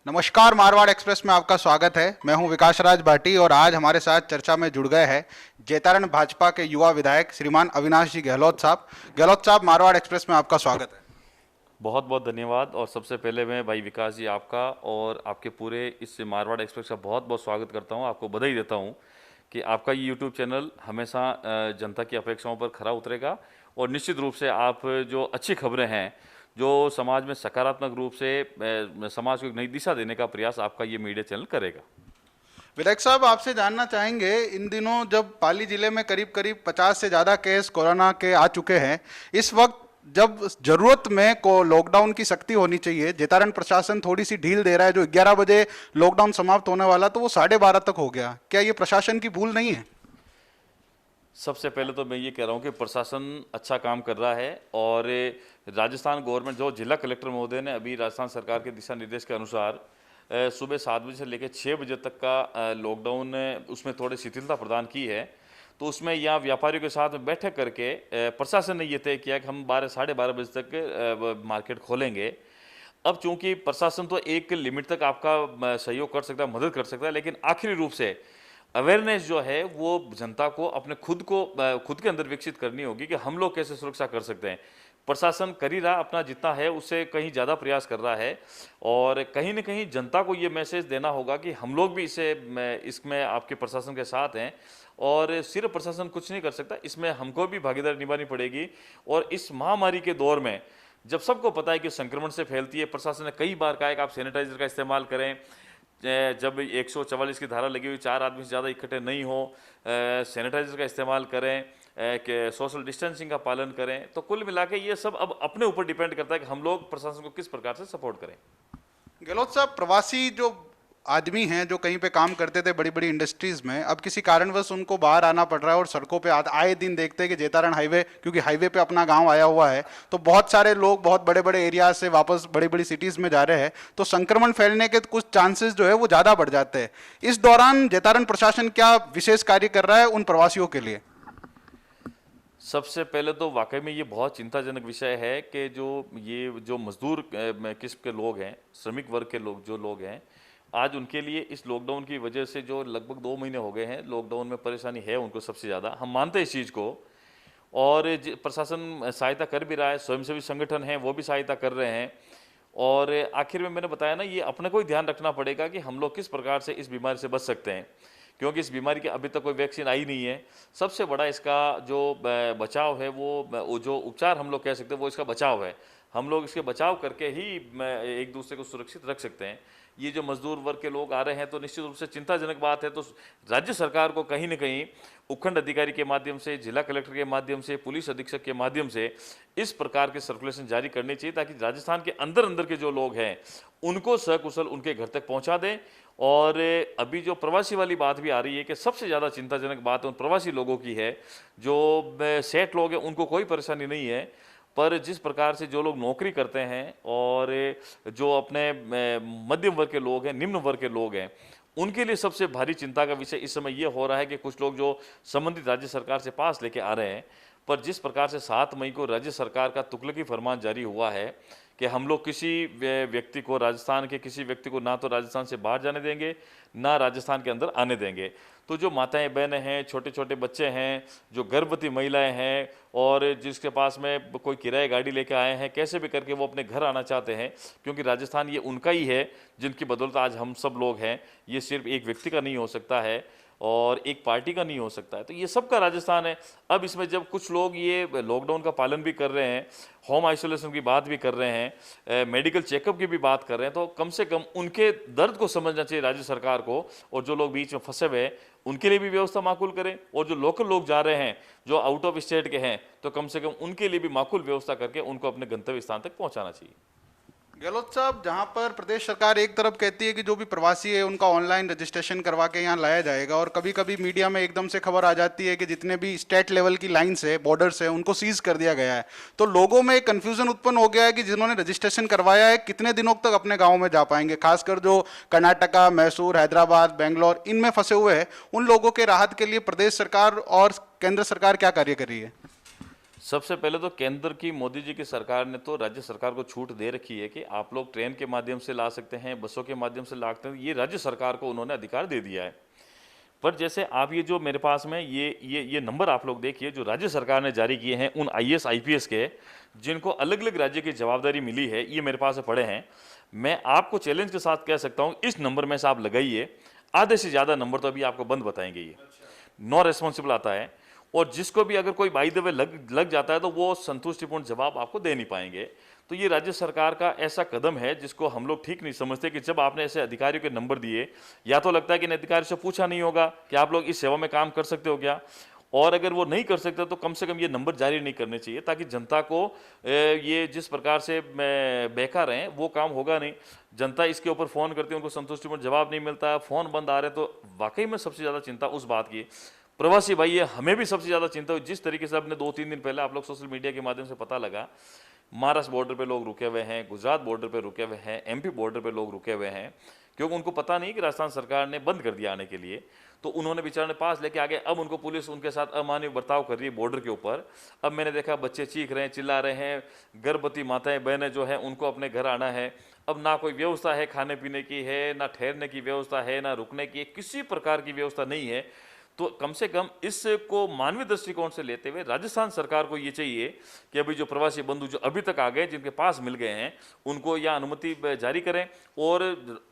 नमस्कार, मारवाड़ एक्सप्रेस में आपका स्वागत है। मैं हूं विकास राज भाटी और आज हमारे साथ चर्चा में जुड़ गए हैं जैतारण भाजपा के युवा विधायक श्रीमान अविनाश जी गहलोत साहब। गहलोत साहब, मारवाड़ एक्सप्रेस में आपका स्वागत है। बहुत बहुत धन्यवाद। और सबसे पहले मैं भाई विकास जी आपका और आपके पूरे इस मारवाड़ एक्सप्रेस का बहुत बहुत स्वागत करता हूं। आपको बधाई देता हूं कि आपका ये यूट्यूब चैनल हमेशा जनता की अपेक्षाओं पर खरा उतरेगा और निश्चित रूप से आप जो अच्छी खबरें हैं, जो समाज में सकारात्मक रूप से समाज को एक नई दिशा देने का प्रयास आपका ये मीडिया चैनल करेगा। विधायक साहब, आपसे जानना चाहेंगे, इन दिनों जब पाली जिले में करीब करीब 50 से ज़्यादा केस कोरोना के आ चुके हैं, इस वक्त जब जरूरत में को लॉकडाउन की सख्ती होनी चाहिए, जैतारण प्रशासन थोड़ी सी ढील दे रहा है। जो 11 बजे लॉकडाउन समाप्त होने वाला तो वो 12:30 तक हो गया। क्या ये प्रशासन की भूल नहीं है? सबसे पहले तो मैं ये कह रहा हूँ कि प्रशासन अच्छा काम कर रहा है और राजस्थान गवर्नमेंट जो जिला कलेक्टर महोदय ने अभी राजस्थान सरकार के दिशा निर्देश के अनुसार सुबह 7 बजे से लेकर 6 बजे तक का लॉकडाउन उसमें थोड़ी शिथिलता प्रदान की है। तो उसमें यहाँ व्यापारियों के साथ में बैठक करके प्रशासन ने ये तय किया कि हम 12-12:30 बजे तक मार्केट खोलेंगे। अब चूंकि प्रशासन तो एक लिमिट तक आपका सहयोग कर सकता है, मदद कर सकता है, लेकिन आखिरी रूप से अवेयरनेस जो है वो जनता को अपने खुद के अंदर विकसित करनी होगी कि हम लोग कैसे सुरक्षा कर सकते हैं। प्रशासन कर ही रहा अपना जितना है, उससे कहीं ज़्यादा प्रयास कर रहा है और कहीं ना कहीं जनता को ये मैसेज देना होगा कि हम लोग भी इसमें आपके प्रशासन के साथ हैं और सिर्फ प्रशासन कुछ नहीं कर सकता, इसमें हमको भी भागीदारी निभानी पड़ेगी। और इस महामारी के दौर में जब सबको पता है कि संक्रमण से फैलती है, प्रशासन ने कई बार कहा है कि आप सैनिटाइजर का इस्तेमाल करें, जब 144 की धारा लगी हुई 4 आदमी से ज़्यादा इकट्ठे नहीं हो, सैनिटाइजर का इस्तेमाल करें, कि सोशल डिस्टेंसिंग का पालन करें। तो कुल मिला के ये सब अब अपने ऊपर डिपेंड करता है कि हम लोग प्रशासन को किस प्रकार से सपोर्ट करें। गहलोत साहब, प्रवासी जो आदमी हैं जो कहीं पे काम करते थे बड़ी बड़ी इंडस्ट्रीज में, अब किसी कारणवश उनको बाहर आना पड़ रहा है और सड़कों पे आए दिन देखते हैं कि जैतारण हाईवे, क्योंकि हाईवे पे अपना गांव आया हुआ है, तो बहुत सारे लोग बहुत बड़े बड़े एरिया से वापस बड़ी बड़ी सिटीज में जा रहे हैं, तो संक्रमण फैलने के कुछ चांसेस जो है वो ज़्यादा बढ़ जाते हैं। इस दौरान जैतारण प्रशासन क्या विशेष कार्य कर रहा है उन प्रवासियों के लिए? सबसे पहले तो वाकई में ये बहुत चिंताजनक विषय है कि जो मजदूर किस्म के लोग हैं, श्रमिक वर्ग के लोग जो लोग हैं, आज उनके लिए इस लॉकडाउन की वजह से जो लगभग 2 महीने हो गए हैं लॉकडाउन में परेशानी है उनको सबसे ज़्यादा। हम मानते हैं इस चीज़ को और प्रशासन सहायता कर भी रहा है, स्वयंसेवी संगठन हैं वो भी सहायता कर रहे हैं। और आखिर में मैंने बताया ना, ये अपने को ही ध्यान रखना पड़ेगा कि हम लोग किस प्रकार से इस बीमारी से बच सकते हैं, क्योंकि इस बीमारी की अभी तक कोई वैक्सीन आई नहीं है। सबसे बड़ा इसका जो बचाव है वो जो उपचार हम लोग कह सकते हैं वो इसका बचाव है। हम लोग इसके बचाव करके ही एक दूसरे को सुरक्षित रख सकते हैं। ये जो मजदूर वर्ग के लोग आ रहे हैं तो निश्चित रूप से चिंताजनक बात है। तो राज्य सरकार को कहीं ना कहीं उपखंड अधिकारी के माध्यम से, जिला कलेक्टर के माध्यम से, पुलिस अधीक्षक के माध्यम से इस प्रकार के सर्कुलेशन जारी करनी चाहिए, ताकि राजस्थान के अंदर अंदर के जो लोग हैं उनको सकुशल उनके घर तक पहुंचा दें। और अभी जो प्रवासी वाली बात भी आ रही है कि सबसे ज़्यादा चिंताजनक बात उन प्रवासी लोगों की है। जो सेठ लोग हैं उनको कोई परेशानी नहीं है, पर जिस प्रकार से जो लोग नौकरी करते हैं और जो अपने मध्यम वर्ग के लोग हैं, निम्न वर्ग के लोग हैं, उनके लिए सबसे भारी चिंता का विषय इस समय ये हो रहा है कि कुछ लोग जो संबंधित राज्य सरकार से पास लेके आ रहे हैं, पर जिस प्रकार से 7 मई को राज्य सरकार का तुगलकी फरमान जारी हुआ है कि हम लोग किसी व्यक्ति को, राजस्थान के किसी व्यक्ति को ना तो राजस्थान से बाहर जाने देंगे, ना राजस्थान के अंदर आने देंगे। तो जो माताएं बहनें हैं, छोटे छोटे बच्चे हैं, जो गर्भवती महिलाएं हैं और जिसके पास में कोई किराए गाड़ी लेके आए हैं, कैसे भी करके वो अपने घर आना चाहते हैं, क्योंकि राजस्थान ये उनका ही है जिनकी बदौलत आज हम सब लोग हैं। ये सिर्फ एक व्यक्ति का नहीं हो सकता है और एक पार्टी का नहीं हो सकता है, तो ये सबका राजस्थान है। अब इसमें जब कुछ लोग ये लॉकडाउन का पालन भी कर रहे हैं, होम आइसोलेशन की बात भी कर रहे हैं, मेडिकल चेकअप की भी बात कर रहे हैं, तो कम से कम उनके दर्द को समझना चाहिए राज्य सरकार को। और जो लोग बीच में फंसे हुए हैं उनके लिए भी व्यवस्था माकूल करें, और जो लोकल लोग जा रहे हैं जो आउट ऑफ स्टेट के हैं, तो कम से कम उनके लिए भी माकूल व्यवस्था करके उनको अपने गंतव्य स्थान तक पहुँचाना चाहिए। गहलोत साहब, जहां पर प्रदेश सरकार एक तरफ कहती है कि जो भी प्रवासी है उनका ऑनलाइन रजिस्ट्रेशन करवा के यहाँ लाया जाएगा, और कभी कभी मीडिया में एकदम से खबर आ जाती है कि जितने भी स्टेट लेवल की लाइन्स है, बॉर्डर्स है, उनको सीज कर दिया गया है, तो लोगों में एक कन्फ्यूजन उत्पन्न हो गया है कि जिन्होंने रजिस्ट्रेशन करवाया है कितने दिनों तक अपने गाँव में जा पाएंगे, खासकर जो कर्नाटका, मैसूर, हैदराबाद, बेंगलोर इनमें फंसे हुए हैं, उन लोगों के राहत के लिए प्रदेश सरकार और केंद्र सरकार क्या कार्य कर रही है? सबसे पहले तो केंद्र की मोदी जी की सरकार ने तो राज्य सरकार को छूट दे रखी है कि आप लोग ट्रेन के माध्यम से ला सकते हैं, बसों के माध्यम से ला सकते हैं, ये राज्य सरकार को उन्होंने अधिकार दे दिया है। पर जैसे आप ये जो मेरे पास में ये नंबर आप लोग देखिए जो राज्य सरकार ने जारी किए हैं उन आईएएस आईपीएस के, जिनको अलग अलग राज्य की जवाबदारी मिली है, ये मेरे पास पड़े हैं। मैं आपको चैलेंज के साथ कह सकता हूँ इस नंबर में से आप लगाइए, आधे से ज़्यादा नंबर तो अभी आपको बंद बताएंगे ये नॉन रेस्पॉन्सिबल आता है। और जिसको भी अगर कोई बाई द वे लग जाता है तो वो संतुष्टिपूर्ण जवाब आपको दे नहीं पाएंगे। तो ये राज्य सरकार का ऐसा कदम है जिसको हम लोग ठीक नहीं समझते कि जब आपने ऐसे अधिकारियों के नंबर दिए, या तो लगता है कि इन अधिकारियों से पूछा नहीं होगा कि आप लोग इस सेवा में काम कर सकते हो क्या, और अगर वो नहीं कर सकते तो कम से कम ये नंबर जारी नहीं करने चाहिए, ताकि जनता को ये जिस प्रकार से बहका रहे हैं वो काम होगा नहीं। जनता इसके ऊपर फ़ोन करती है, उनको संतुष्टिपूर्ण जवाब नहीं मिलता, फ़ोन बंद आ रहे हैं। तो वाकई में सबसे ज़्यादा चिंता उस बात की प्रवासी भाई है, हमें भी सबसे ज़्यादा चिंता हुई जिस तरीके से अपने 2-3 दिन पहले आप लोग सोशल मीडिया के माध्यम से पता लगा, महाराष्ट्र बॉर्डर पे लोग रुके हुए हैं, गुजरात बॉर्डर पे रुके हुए हैं, एमपी बॉर्डर पे लोग रुके हुए हैं, क्योंकि उनको पता नहीं कि राजस्थान सरकार ने बंद कर दिया आने के लिए। तो उन्होंने बेचारे ने पास लेके आगे, अब उनको पुलिस उनके साथ अमानवीय बर्ताव कर रही है बॉर्डर के ऊपर। अब मैंने देखा बच्चे चीख रहे हैं, चिल्ला रहे हैं, गर्भवती माताएं बहनें जो हैं उनको अपने घर आना है। अब ना कोई व्यवस्था है खाने पीने की है, ना ठहरने की व्यवस्था है, ना रुकने की, किसी प्रकार की व्यवस्था नहीं है। तो कम से कम इसको मानवीय दृष्टिकोण से लेते हुए राजस्थान सरकार को ये चाहिए कि अभी जो प्रवासी बंधु जो अभी तक आ गए, जिनके पास मिल गए हैं, उनको या अनुमति जारी करें, और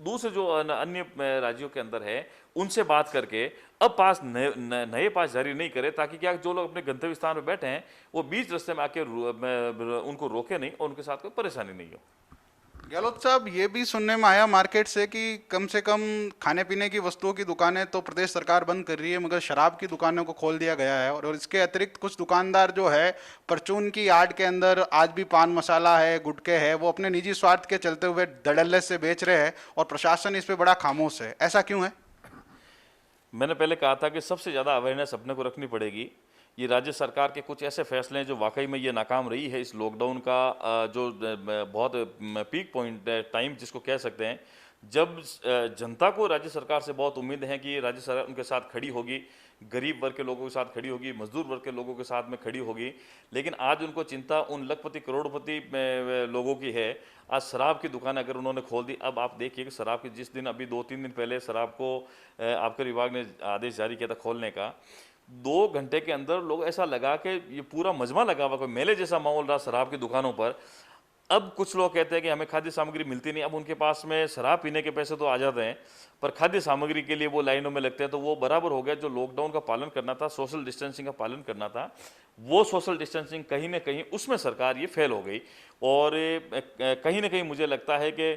दूसरे जो अन्य राज्यों के अंदर है उनसे बात करके अब पास नए पास जारी नहीं करें, ताकि क्या जो लोग अपने गंतव्य स्थान पर बैठे हैं वो बीच रास्ते में आके उनको रोके नहीं और उनके साथ कोई परेशानी नहीं हो। गहलोत साहब, ये भी सुनने में आया मार्केट से कि कम से कम खाने पीने की वस्तुओं की दुकानें तो प्रदेश सरकार बंद कर रही है, मगर शराब की दुकानों को खोल दिया गया है। और इसके अतिरिक्त कुछ दुकानदार जो है परचून की यार्ड के अंदर आज भी पान मसाला है, गुटखे है, वो अपने निजी स्वार्थ के चलते हुए धड़ल्ले से बेच रहे हैं और प्रशासन इस पर बड़ा खामोश है। ऐसा क्यों है? मैंने पहले कहा था कि सबसे ज़्यादा अवेयरनेस अपने को रखनी पड़ेगी। ये राज्य सरकार के कुछ ऐसे फैसले हैं जो वाकई में ये नाकाम रही है इस लॉकडाउन का, जो बहुत पीक पॉइंट टाइम जिसको कह सकते हैं, जब जनता को राज्य सरकार से बहुत उम्मीद है कि राज्य सरकार उनके साथ खड़ी होगी, गरीब वर्ग के लोगों के साथ खड़ी होगी, मजदूर वर्ग के लोगों के साथ में खड़ी होगी। लेकिन आज उनको चिंता उन लखपति करोड़पति लोगों की है। आज शराब की दुकान अगर उन्होंने खोल दी, अब आप देखिए कि शराब की, जिस दिन अभी 2-3 दिन पहले शराब को आबकारी विभाग ने आदेश जारी किया था खोलने का, 2 घंटे के अंदर लोग ऐसा लगा कि ये पूरा मजमा लगा हुआ, कोई मेले जैसा माहौल रहा शराब की दुकानों पर। अब कुछ लोग कहते हैं कि हमें खाद्य सामग्री मिलती नहीं, अब उनके पास में शराब पीने के पैसे तो आ जाते हैं, पर खाद्य सामग्री के लिए वो लाइनों में लगते हैं। तो वो बराबर हो गया, जो लॉकडाउन का पालन करना था, सोशल डिस्टेंसिंग का पालन करना था, वो सोशल डिस्टेंसिंग कहीं ना कहीं उसमें सरकार ये फेल हो गई। और कहीं ना कहीं मुझे लगता है कि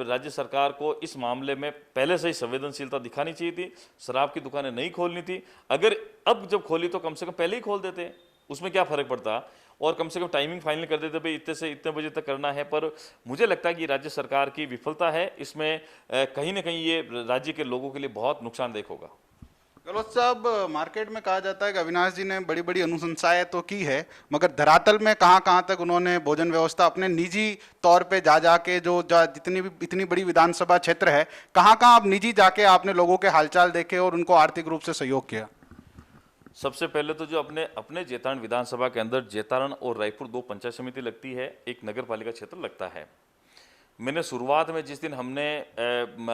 राज्य सरकार को इस मामले में पहले से ही संवेदनशीलता दिखानी चाहिए थी। शराब की दुकानें नहीं खोलनी थी, अगर अब जब खोली तो कम से कम पहले ही खोल देते, उसमें क्या फ़र्क पड़ता, और कम से कम टाइमिंग फाइनल कर देते भाई इतने से इतने बजे तक करना है। पर मुझे लगता है कि राज्य सरकार की विफलता है इसमें, कहीं ना कहीं ये राज्य के लोगों के लिए बहुत नुकसानदायक होगा। गहलोत साहब, मार्केट में कहा जाता है कि अविनाश जी ने बड़ी बड़ी अनुशंसाएं तो की है, मगर धरातल में कहाँ कहाँ तक उन्होंने भोजन व्यवस्था अपने निजी तौर पे जा जाके जितनी भी इतनी बड़ी विधानसभा क्षेत्र है, कहाँ कहाँ आप निजी जाके आपने लोगों के हालचाल देखे और उनको आर्थिक रूप से सहयोग किया? सबसे पहले तो जो अपने अपने जैतारण विधानसभा के अंदर जैतारण और रायपुर 2 पंचायत समिति लगती है, एक नगर पालिका क्षेत्र लगता है। मैंने शुरुआत में जिस दिन हमने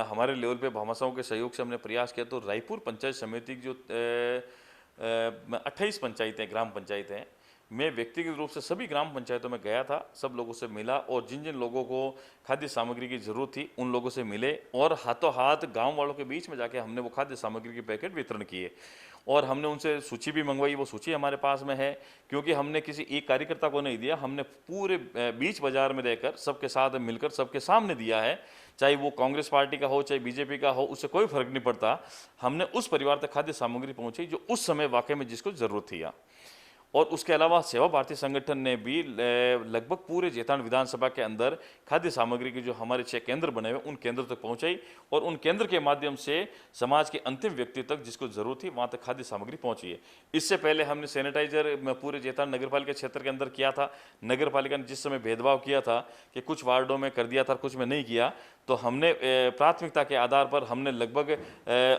हमारे लेवल पे भामाशाहों के सहयोग से हमने प्रयास किया, तो रायपुर पंचायत समिति की जो 28 पंचायतें ग्राम पंचायतें हैं, मैं व्यक्तिगत रूप से सभी ग्राम पंचायतों में गया था, सब लोगों से मिला, और जिन जिन लोगों को खाद्य सामग्री की ज़रूरत थी उन लोगों से मिले, और हाथों हाथ गांव वालों के बीच में जाके हमने वो खाद्य सामग्री के पैकेट वितरण किए। और हमने उनसे सूची भी मंगवाई, वो सूची हमारे पास में है, क्योंकि हमने किसी एक कार्यकर्ता को नहीं दिया, हमने पूरे बीच बाजार में रहकर सबके साथ मिलकर सबके सामने दिया है। चाहे वो कांग्रेस पार्टी का हो, चाहे बीजेपी का हो, उससे कोई फर्क नहीं पड़ता। हमने उस परिवार तक खाद्य सामग्री पहुंचाई जो उस समय वाकई में जिसको जरूरत थी। और उसके अलावा सेवा भारती संगठन ने भी लगभग पूरे जैतारण विधानसभा के अंदर खाद्य सामग्री के जो हमारे 6 केंद्र बने हुए उन केंद्र तक पहुंचाई, और उन केंद्र के माध्यम से समाज के अंतिम व्यक्ति तक जिसको जरूरत थी वहां तक खाद्य सामग्री पहुंची है। इससे पहले हमने सैनिटाइजर पूरे जैतारण नगर पालिका क्षेत्र के अंदर किया था। नगर पालिका ने जिस समय भेदभाव किया था कि कुछ वार्डों में कर दिया था, कुछ में नहीं किया, तो हमने प्राथमिकता के आधार पर हमने लगभग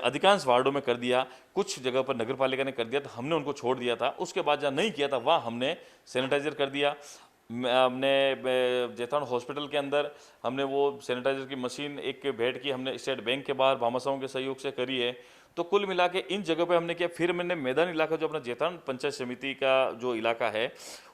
अधिकांश वार्डों में कर दिया, कुछ जगह पर नगर पालिका ने कर दिया तो हमने उनको छोड़ दिया था। उसके बाद जहाँ नहीं किया था वहाँ हमने सैनिटाइजर कर दिया। हमने जैतान हॉस्पिटल के अंदर हमने वो सैनिटाइजर की मशीन एक भेंट की, हमने स्टेट बैंक के बाहर भामाशाहों के सहयोग से करी है। तो कुल मिला के इन जगह पे हमने किया। फिर मैंने मैदान इलाका जो अपना जैतान पंचायत समिति का जो इलाका है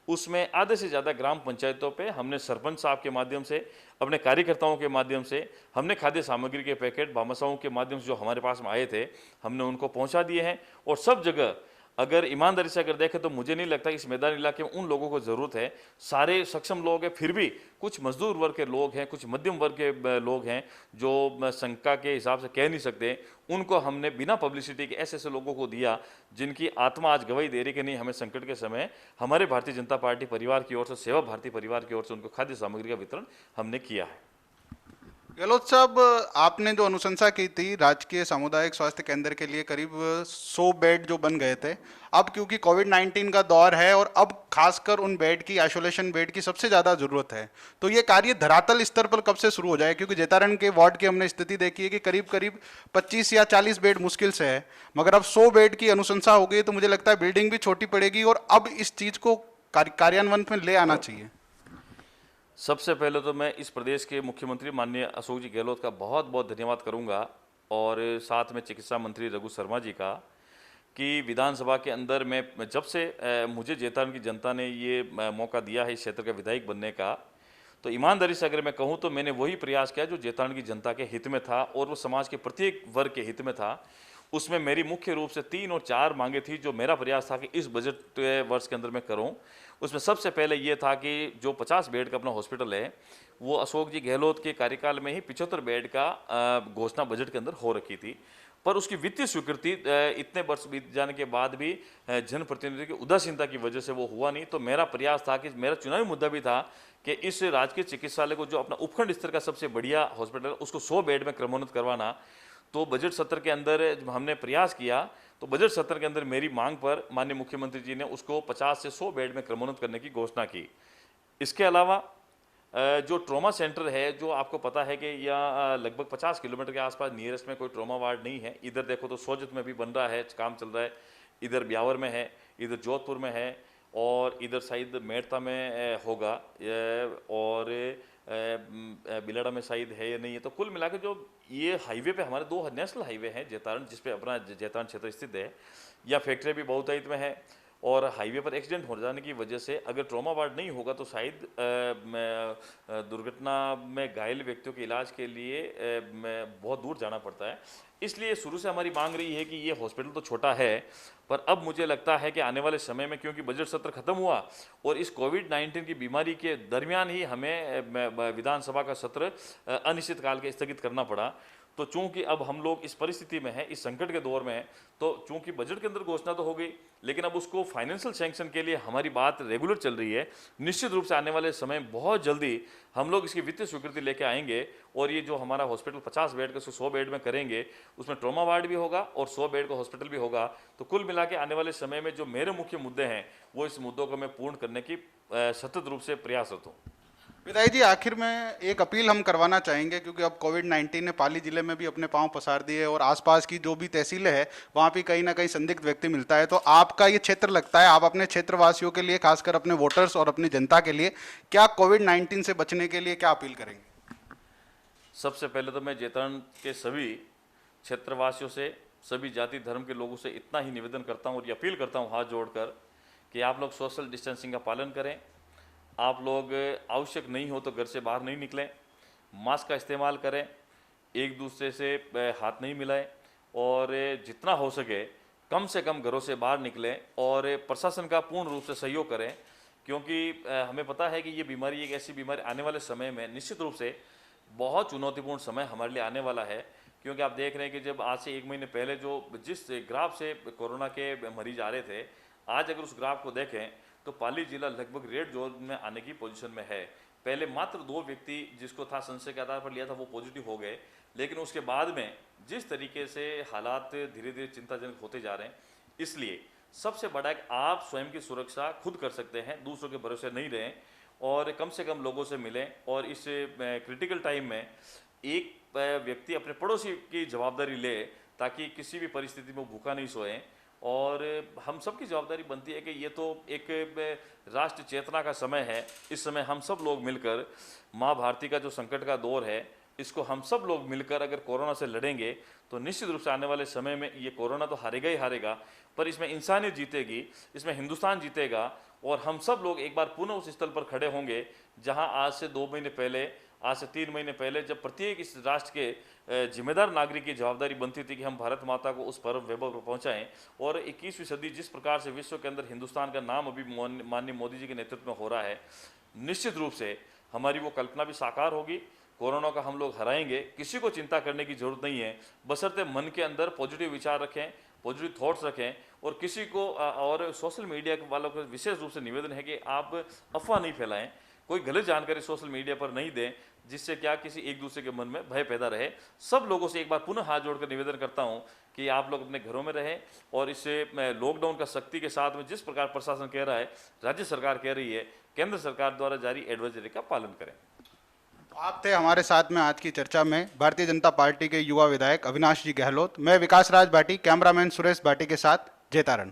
उसमें आधे से ज़्यादा ग्राम पंचायतों पे हमने सरपंच साहब के माध्यम से, अपने कार्यकर्ताओं के माध्यम से, हमने खाद्य सामग्री के पैकेट भामाशाहों के माध्यम से जो हमारे पास में आए थे हमने उनको पहुंचा दिए हैं। और सब जगह अगर ईमानदारी से अगर देखें तो मुझे नहीं लगता इस मैदान इलाके में उन लोगों को ज़रूरत है। सारे सक्षम लोग हैं, फिर भी कुछ मजदूर वर्ग के लोग हैं, कुछ मध्यम वर्ग के लोग हैं जो संख्या के हिसाब से कह नहीं सकते, उनको हमने बिना पब्लिसिटी के ऐसे ऐसे लोगों को दिया जिनकी आत्मा आज गवाही दे रही कि नहीं, हमें संकट के समय हमारे भारतीय जनता पार्टी परिवार की ओर से, सेवा भारती परिवार की ओर से उनको खाद्य सामग्री का वितरण हमने किया है। गहलोत साहब, आपने जो अनुशंसा की थी राजकीय सामुदायिक स्वास्थ्य केंद्र के लिए करीब 100 बेड जो बन गए थे, अब क्योंकि कोविड-19 का दौर है और अब खासकर उन बेड की, आइसोलेशन बेड की सबसे ज़्यादा ज़रूरत है, तो ये कार्य धरातल स्तर पर कब से शुरू हो जाए? क्योंकि जैतारण के वार्ड की हमने स्थिति देखी है कि करीब करीब 25 या 40 बेड मुश्किल से है, मगर अब 100 बेड की अनुशंसा हो गई तो मुझे लगता है बिल्डिंग भी छोटी पड़ेगी और अब इस चीज़ को कार्यान्वयन में ले आना चाहिए। सबसे पहले तो मैं इस प्रदेश के मुख्यमंत्री माननीय अशोक जी गहलोत का बहुत बहुत धन्यवाद करूंगा, और साथ में चिकित्सा मंत्री रघु शर्मा जी का, कि विधानसभा के अंदर मैं जब से मुझे जैतारण की जनता ने ये मौका दिया है इस क्षेत्र का विधायक बनने का, तो ईमानदारी से अगर मैं कहूँ तो मैंने वही प्रयास किया जो जैतारण की जनता के हित में था और वो समाज के प्रत्येक वर्ग के हित में था। उसमें मेरी मुख्य रूप से 3 और 4 मांगे थी जो मेरा प्रयास था कि इस बजट वर्ष के अंदर मैं करूं। उसमें सबसे पहले ये था कि जो 50 बेड का अपना हॉस्पिटल है वो अशोक जी गहलोत के कार्यकाल में ही 75 बेड का घोषणा बजट के अंदर हो रखी थी, पर उसकी वित्तीय स्वीकृति इतने वर्ष बीत जाने के बाद भी जनप्रतिनिधियों की उदासीनता की वजह से वो हुआ नहीं। तो मेरा प्रयास था कि मेरा चुनावी मुद्दा भी था कि इस राजकीय चिकित्सालय को जो अपना उपखंड स्तर का सबसे बढ़िया हॉस्पिटल उसको 100 बेड में क्रमोन्नत करवाना। तो बजट सत्र के अंदर जब हमने प्रयास किया तो बजट सत्र के अंदर मेरी मांग पर माननीय मुख्यमंत्री जी ने उसको 50 से 100 बेड में क्रमोन्नत करने की घोषणा की। इसके अलावा जो ट्रॉमा सेंटर है, जो आपको पता है कि यहाँ लगभग 50 किलोमीटर के आसपास नियरेस्ट में कोई ट्रॉमा वार्ड नहीं है। इधर देखो तो सोजत में भी बन रहा है, काम चल रहा है, इधर ब्यावर में है, इधर जोधपुर में है, और इधर शायद मेड़ता में होगा, और बिलाड़ा में शायद है या नहीं है। तो कुल मिला के जो ये हाईवे पे हमारे 2 नेशनल हाईवे हैं जैतारण, जिसपे अपना जैतारण क्षेत्र स्थित है, या फैक्ट्री भी बहुतायत में है, और हाईवे पर एक्सीडेंट हो जाने की वजह से अगर ट्रॉमा वार्ड नहीं होगा तो शायद दुर्घटना में घायल व्यक्तियों के इलाज के लिए बहुत दूर जाना पड़ता है। इसलिए शुरू से हमारी मांग रही है कि ये हॉस्पिटल तो छोटा है, पर अब मुझे लगता है कि आने वाले समय में, क्योंकि बजट सत्र खत्म हुआ और इस कोविड-19 की बीमारी के दरमियान ही हमें विधानसभा का सत्र अनिश्चित काल के स्थगित करना पड़ा। तो चूंकि अब हम लोग इस परिस्थिति में हैं, इस संकट के दौर में हैं, तो चूंकि बजट के अंदर घोषणा तो हो गई, लेकिन अब उसको फाइनेंशियल सैंक्शन के लिए हमारी बात रेगुलर चल रही है। निश्चित रूप से आने वाले समय बहुत जल्दी हम लोग इसकी वित्तीय स्वीकृति लेके आएंगे, और ये जो हमारा हॉस्पिटल 50 बेड का 100 बेड में करेंगे, उसमें ट्रॉमा वार्ड भी होगा और 100 बेड का हॉस्पिटल भी होगा। तो कुल मिला के आने वाले समय में जो मेरे मुख्य मुद्दे हैं वो इस मुद्दों को मैं पूर्ण करने की सतत रूप से प्रयासरत हूँ। विधायक जी, आखिर में एक अपील हम करवाना चाहेंगे, क्योंकि अब कोविड-19 ने पाली जिले में भी अपने पांव पसार दिए और आसपास की जो भी तहसीलें हैं वहाँ भी कहीं ना कहीं संदिग्ध व्यक्ति मिलता है। तो आपका ये क्षेत्र लगता है, आप अपने क्षेत्रवासियों के लिए, खासकर अपने वोटर्स और अपनी जनता के लिए क्या कोविड-19 से बचने के लिए क्या अपील करेंगे? सबसे पहले तो मैं जैतारण के सभी क्षेत्रवासियों से, सभी जाति धर्म के लोगों से इतना ही निवेदन करता हूँ और ये अपील करता हूँ हाथ जोड़कर कि आप लोग सोशल डिस्टेंसिंग का पालन करें। आप लोग आवश्यक नहीं हो तो घर से बाहर नहीं निकलें, मास्क का इस्तेमाल करें, एक दूसरे से हाथ नहीं मिलाएं, और जितना हो सके कम से कम घरों से बाहर निकलें और प्रशासन का पूर्ण रूप से सहयोग करें। क्योंकि हमें पता है कि ये बीमारी एक ऐसी बीमारी आने वाले समय में निश्चित रूप से बहुत चुनौतीपूर्ण समय हमारे लिए आने वाला है। क्योंकि आप देख रहे हैं कि जब आज से 1 महीने पहले जो जिस ग्राफ से कोरोना के मरीज आ रहे थे, आज अगर उस ग्राफ को देखें तो पाली जिला लगभग रेड जोन में आने की पोजीशन में है। पहले मात्र 2 व्यक्ति जिसको था संशय के आधार पर लिया था वो पॉजिटिव हो गए, लेकिन उसके बाद में जिस तरीके से हालात धीरे धीरे चिंताजनक होते जा रहे हैं, इसलिए सबसे बड़ा है कि आप स्वयं की सुरक्षा खुद कर सकते हैं, दूसरों के भरोसे नहीं रहें और कम से कम लोगों से मिलें। और इस क्रिटिकल टाइम में एक व्यक्ति अपने पड़ोसी की जवाबदारी ले, ताकि किसी भी परिस्थिति में वो भूखा नहीं सोए। और हम सबकी जवाबदारी बनती है कि ये तो एक राष्ट्र चेतना का समय है। इस समय हम सब लोग मिलकर माँ भारती का जो संकट का दौर है, इसको हम सब लोग मिलकर अगर कोरोना से लड़ेंगे तो निश्चित रूप से आने वाले समय में ये कोरोना तो हारेगा ही हारेगा, पर इसमें इंसानियत जीतेगी, इसमें हिंदुस्तान जीतेगा। और हम सब लोग एक बार पुनः उस स्थल पर खड़े होंगे जहां आज से 2 महीने पहले, आज से 3 महीने पहले, जब प्रत्येक इस राष्ट्र के जिम्मेदार नागरिक की जवाबदारी बनती थी कि हम भारत माता को उस पर्व वैभव पर पहुंचाएं। और 21वीं सदी जिस प्रकार से विश्व के अंदर हिंदुस्तान का नाम अभी माननीय मोदी जी के नेतृत्व में हो रहा है, निश्चित रूप से हमारी वो कल्पना भी साकार होगी। कोरोना का हम लोग हराएंगे, किसी को चिंता करने की जरूरत नहीं है, बशर्ते मन के अंदर पॉजिटिव विचार रखें, पॉजिटिव थॉट्स रखें। और किसी को और सोशल मीडिया वालों को विशेष रूप से निवेदन है कि आप अफवाह नहीं फैलाएं, कोई गलत जानकारी सोशल मीडिया पर नहीं दें, जिससे क्या किसी एक दूसरे के मन में भय पैदा रहे। सब लोगों से एक बार पुनः हाथ जोड़कर निवेदन करता हूं कि आप लोग अपने घरों में रहें और इससे लॉकडाउन का सख्ती के साथ में जिस प्रकार प्रशासन कह रहा है, राज्य सरकार कह रही है, केंद्र सरकार द्वारा जारी एडवाइजरी का पालन करें। तो आप थे हमारे साथ में आज की चर्चा में भारतीय जनता पार्टी के युवा विधायक अविनाश जी गहलोत। मैं विकास राज भाटी, कैमरामैन सुरेश भाटी के साथ, जयतारण।